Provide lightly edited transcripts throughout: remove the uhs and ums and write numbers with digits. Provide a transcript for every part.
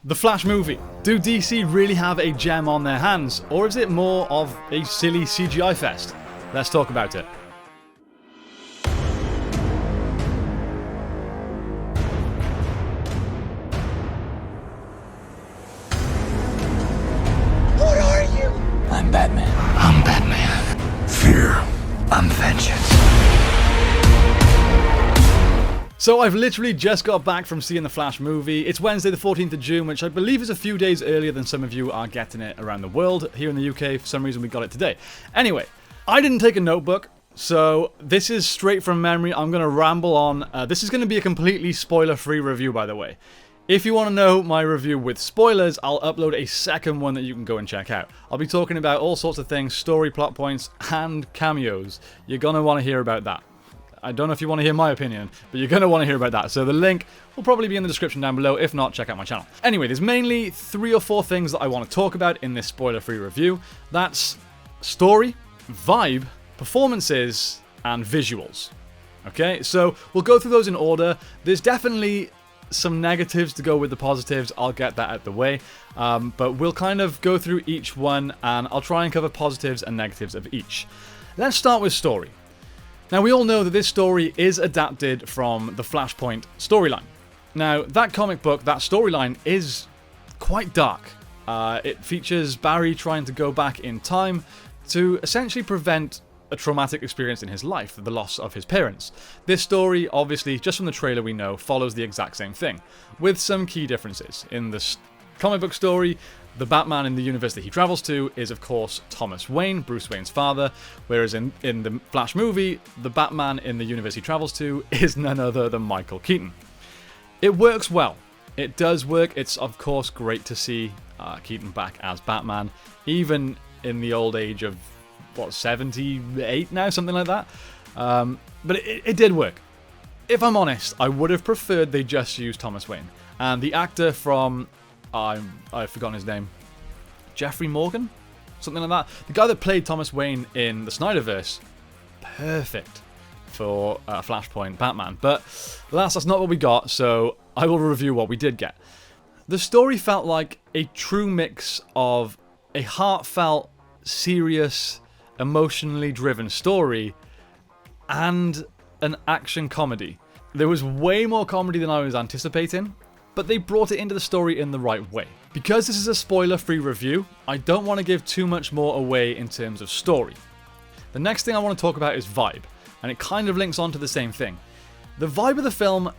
The Flash movie. Do DC really have a gem on their hands, or is it more of a silly CGI fest? Let's talk about it. What are you? I'm Batman. I'm Batman. Fear. I'm vengeance. So I've literally just got back from seeing the Flash movie. It's Wednesday the 14th of June, which I believe is a few days earlier than some of you are getting it around the world. Here in the UK, for some reason, we got it today. Anyway, I didn't take a notebook, so this is straight from memory. I'm going to ramble on. This is going to be a completely spoiler-free review, by the way. If you want to know my review with spoilers, I'll upload a second one that you can go and check out. I'll be talking about all sorts of things, story, plot points, and cameos. You're going to want to hear about that. I don't know if you want to hear my opinion, but you're going to want to hear about that. So the link will probably be in the description down below. If not, check out my channel. Anyway, there's mainly 3 or 4 things that I want to talk about in this spoiler-free review. That's story, vibe, performances, and visuals. Okay, so we'll go through those in order. There's definitely some negatives to go with the positives. I'll get that out the way. But we'll kind of go through each one, and I'll try and cover positives and negatives of each. Let's start with story. Now, we all know that this story is adapted from the Flashpoint storyline. Now, that comic book, that storyline, is quite dark. It features Barry trying to go back in time to essentially prevent a traumatic experience in his life, the loss of his parents. This story, obviously, just from the trailer we know, follows the exact same thing, with some key differences. In the comic book story, the Batman in the universe that he travels to is, of course, Thomas Wayne, Bruce Wayne's father, whereas in the Flash movie, the Batman in the universe he travels to is none other than Michael Keaton. It works well. It does work. It's, of course, great to see Keaton back as Batman, even in the old age of, 78 now? Something like that. But it did work. If I'm honest, I would have preferred they just used Thomas Wayne. And the actor from... I've forgotten his name. Jeffrey Morgan? Something like that. The guy that played Thomas Wayne in the Snyderverse. Perfect for Flashpoint Batman. But alas, that's not what we got, so I will review what we did get. The story felt like a true mix of a heartfelt, serious, emotionally driven story and an action comedy. There was way more comedy than I was anticipating, but they brought it into the story in the right way. Because this is a spoiler-free review, I don't want to give too much more away in terms of story. The next thing I want to talk about is vibe, and it kind of links on to the same thing. The vibe of the film,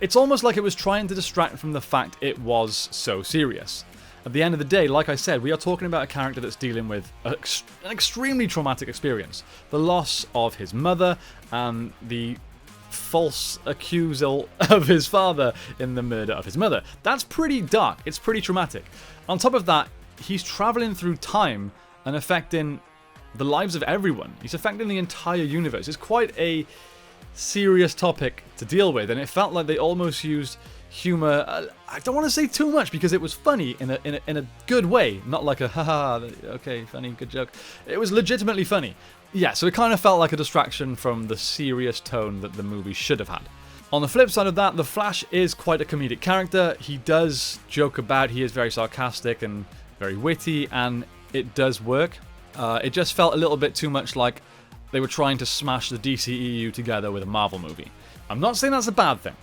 it's almost like it was trying to distract from the fact it was so serious. At the end of the day, like I said, we are talking about a character that's dealing with an extremely traumatic experience. The loss of his mother and the false accusal of his father in the murder of his mother. That's pretty dark. It's pretty traumatic. On top of that, he's traveling through time and affecting the lives of everyone. He's affecting the entire universe. It's quite a serious topic to deal with, and it felt like they almost used humor. I don't want to say too much because it was funny in a good way, not like a haha, okay, funny, good joke. It was legitimately funny. Yeah, so it kind of felt like a distraction from the serious tone that the movie should have had. On the flip side of that, the Flash is quite a comedic character. He does joke about, he is very sarcastic and very witty, and it does work. It just felt a little bit too much like they were trying to smash the DCEU together with a Marvel movie. I'm not saying that's a bad thing.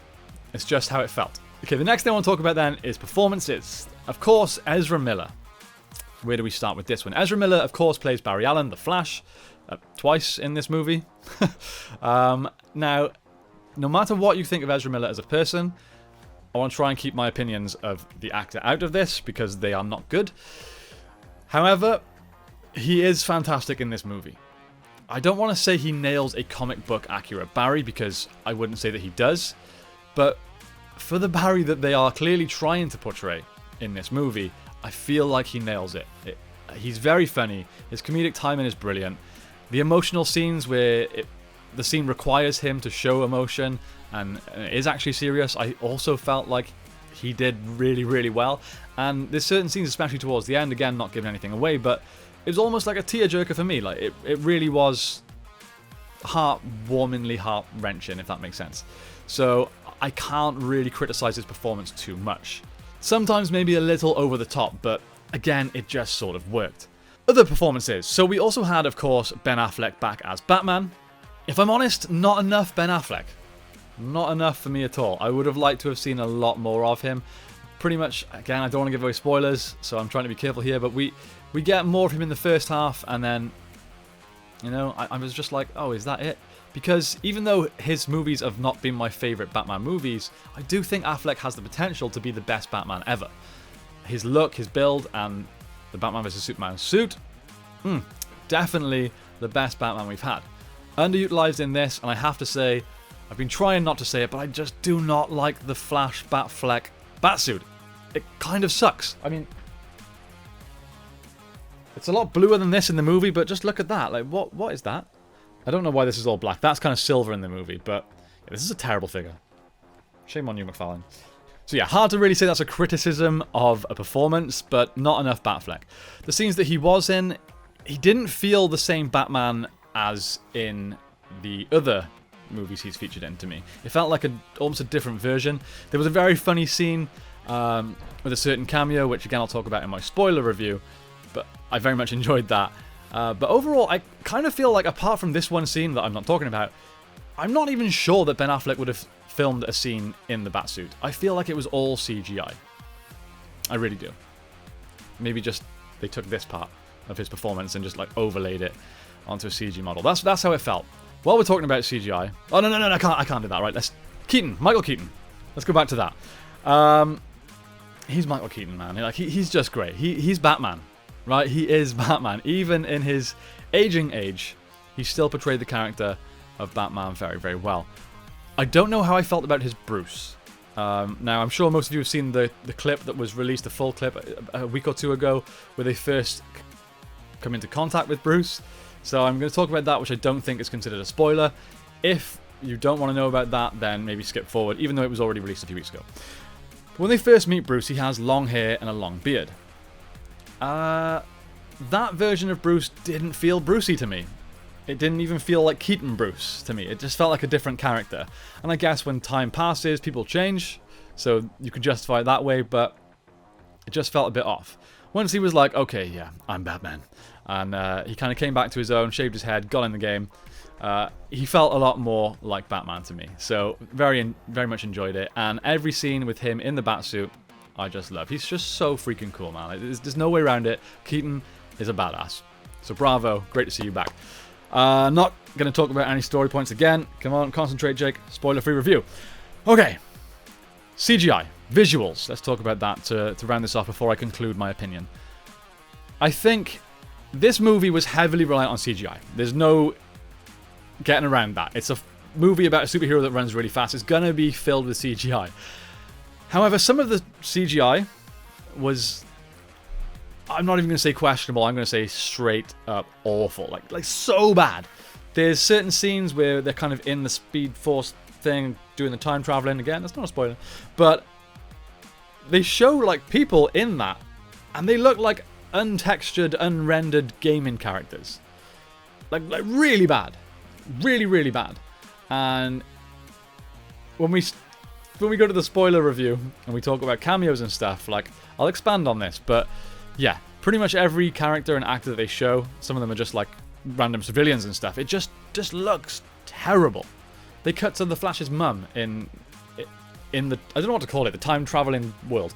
It's just how it felt. Okay, the next thing I want to talk about then is performances. Of course, Ezra Miller. Where do we start with this one? Ezra Miller, of course, plays Barry Allen, the Flash, twice in this movie. Now, no matter what you think of Ezra Miller as a person, I want to try and keep my opinions of the actor out of this because they are not good. However, he is fantastic in this movie. I don't want to say he nails a comic book accurate Barry because I wouldn't say that he does, but for the Barry that they are clearly trying to portray in this movie, I feel like he nails it. He's very funny. His comedic timing is brilliant. The emotional scenes where the scene requires him to show emotion and is actually serious, I also felt like he did really, really well. And there's certain scenes, especially towards the end, again, not giving anything away, but it was almost like a tearjerker for me. Like it really was heartwarmingly heart-wrenching, if that makes sense. So I can't really criticize his performance too much. Sometimes maybe a little over the top, but again, it just sort of worked. Other performances. So we also had, of course, Ben Affleck back as Batman. If I'm honest, not enough Ben Affleck. Not enough for me at all. I would have liked to have seen a lot more of him. Pretty much, again, I don't want to give away spoilers, so I'm trying to be careful here, but we get more of him in the first half, and then, you know, I was just like, oh, is that it? Because even though his movies have not been my favourite Batman movies, I do think Affleck has the potential to be the best Batman ever. His look, his build, and the Batman vs Superman suit, definitely the best Batman we've had. Underutilized in this, and I have to say, I've been trying not to say it, but I just do not like the Flash Batfleck Batsuit. It kind of sucks. I mean, it's a lot bluer than this in the movie, but just look at that. Like, what is that? I don't know why this is all black. That's kind of silver in the movie, but yeah, this is a terrible figure. Shame on you, McFarlane. So yeah, hard to really say that's a criticism of a performance, but not enough Batfleck. The scenes that he was in, he didn't feel the same Batman as in the other movies he's featured in to me. It felt like almost a different version. There was a very funny scene with a certain cameo, which again I'll talk about in my spoiler review, but I very much enjoyed that. But overall, I kind of feel like apart from this one scene that I'm not talking about, I'm not even sure that Ben Affleck would have filmed a scene in the Batsuit. I feel like it was all CGI. I really do. Maybe just they took this part of his performance and just like overlaid it onto a CG model. That's how it felt. While we're talking about CGI, oh no, I can't do that. Right, Michael Keaton. Let's go back to that. He's Michael Keaton, man. Like he's just great. He's Batman, right? He is Batman. Even in his aging age, he still portrayed the character of Batman very, very well. I don't know how I felt about his Bruce. Now, I'm sure most of you have seen the clip that was released, the full clip, a week or two ago, where they first come into contact with Bruce. So I'm going to talk about that, which I don't think is considered a spoiler. If you don't want to know about that, then maybe skip forward, even though it was already released a few weeks ago. But when they first meet Bruce, he has long hair and a long beard. That version of Bruce didn't feel Brucey to me. It didn't even feel like Keaton Bruce to me. It just felt like a different character. And I guess when time passes, people change, so you could justify it that way, but it just felt a bit off. Once he was like, okay, yeah, I'm Batman, and he kind of came back to his own, shaved his head, got in the game, he felt a lot more like Batman to me. So very much enjoyed it, and every scene with him in the Batsuit, I just love. He's just so freaking cool, man. There's no way around it. Keaton is a badass. So bravo, great to see you back. Not going to talk about any story points again. Come on, concentrate, Jake. Spoiler-free review. Okay. CGI. Visuals. Let's talk about that to round this off before I conclude my opinion. I think this movie was heavily reliant on CGI. There's no getting around that. It's a movie about a superhero that runs really fast. It's going to be filled with CGI. However, some of the CGI was... I'm not even going to say questionable, I'm going to say straight up awful. Like so bad. There's certain scenes where they're kind of in the Speed Force thing, doing the time traveling. Again, that's not a spoiler. But they show like people in that, and they look like untextured, unrendered gaming characters. Like really bad. Really, really bad. And when we go to the spoiler review, and we talk about cameos and stuff, like, I'll expand on this, but... yeah, pretty much every character and actor that they show, some of them are just like random civilians and stuff, it just looks terrible. They cut to the Flash's mum in the, I don't know what to call it, the time-traveling world,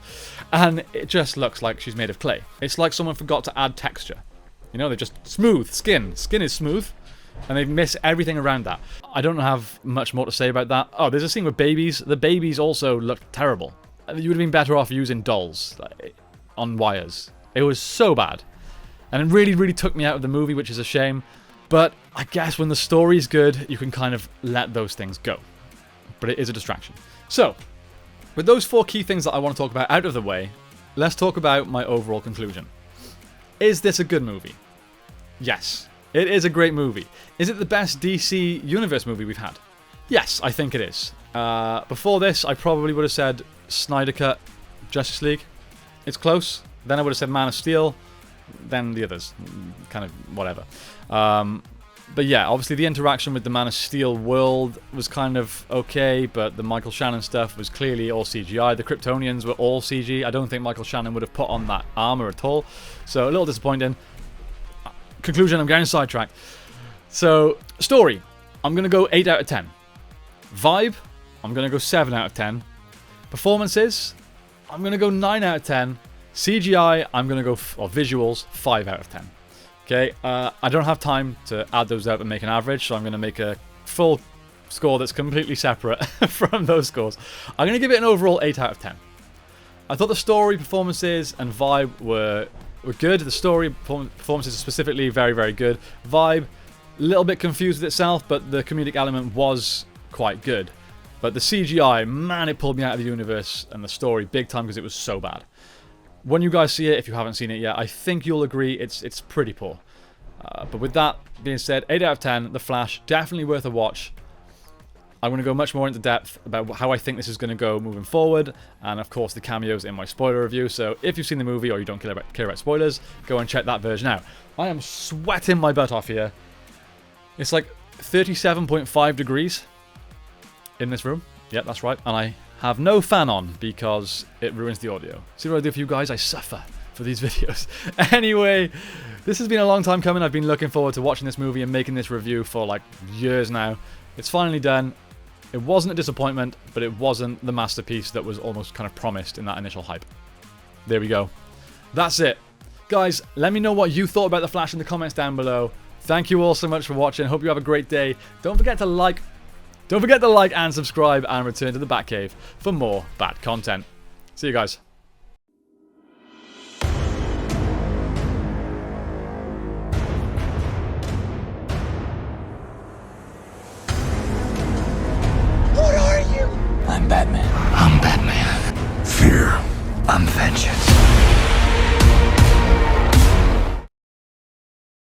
and it just looks like she's made of clay. It's like someone forgot to add texture. You know, they're just smooth. Skin is smooth, and they miss everything around that. I don't have much more to say about that. Oh, there's a scene with babies. The babies also look terrible. You would have been better off using dolls on wires. It was so bad. And it really, really took me out of the movie, which is a shame. But I guess when the story's good, you can kind of let those things go. But it is a distraction. So, with those 4 key things that I want to talk about out of the way, let's talk about my overall conclusion. Is this a good movie? Yes. It is a great movie. Is it the best DC Universe movie we've had? Yes, I think it is. Before this, I probably would have said Snyder Cut, Justice League. It's close. Then I would have said Man of Steel, then the others, kind of whatever. But yeah, obviously the interaction with the Man of Steel world was kind of okay, but the Michael Shannon stuff was clearly all CGI. The Kryptonians were all CG. I don't think Michael Shannon would have put on that armor at all. So a little disappointing. Conclusion, I'm getting sidetracked. So, story, I'm going to go 8 out of 10. Vibe, I'm going to go 7 out of 10. Performances, I'm going to go 9 out of 10. CGI, I'm going to go, or visuals, 5 out of 10. Okay, I don't have time to add those up and make an average, so I'm going to make a full score that's completely separate from those scores. I'm going to give it an overall 8 out of 10. I thought the story, performances, and vibe were good. The story, performances specifically, very, very good. Vibe, a little bit confused with itself, but the comedic element was quite good. But the CGI, man, it pulled me out of the universe, and the story, big time, because it was so bad. When you guys see it, if you haven't seen it yet, I think you'll agree it's pretty poor. But with that being said, 8 out of 10, The Flash, definitely worth a watch. I'm going to go much more into depth about how I think this is going to go moving forward, and of course the cameos in my spoiler review, so if you've seen the movie or you don't care about spoilers, go and check that version out. I am sweating my butt off here. It's like 37.5 degrees in this room. Yep, that's right, and I have no fan on because it ruins the audio. See what I do for you guys? I suffer for these videos. Anyway, this has been a long time coming. I've been looking forward to watching this movie and making this review for like years now. It's finally done. It wasn't a disappointment, but it wasn't the masterpiece that was almost kind of promised in that initial hype. There we go. That's it. Guys, let me know what you thought about The Flash in the comments down below. Thank you all so much for watching. Hope you have a great day. Don't forget to like and subscribe, and return to the Batcave for more Bat content. See you guys. What are you? I'm Batman. I'm Batman. Fear. I'm vengeance.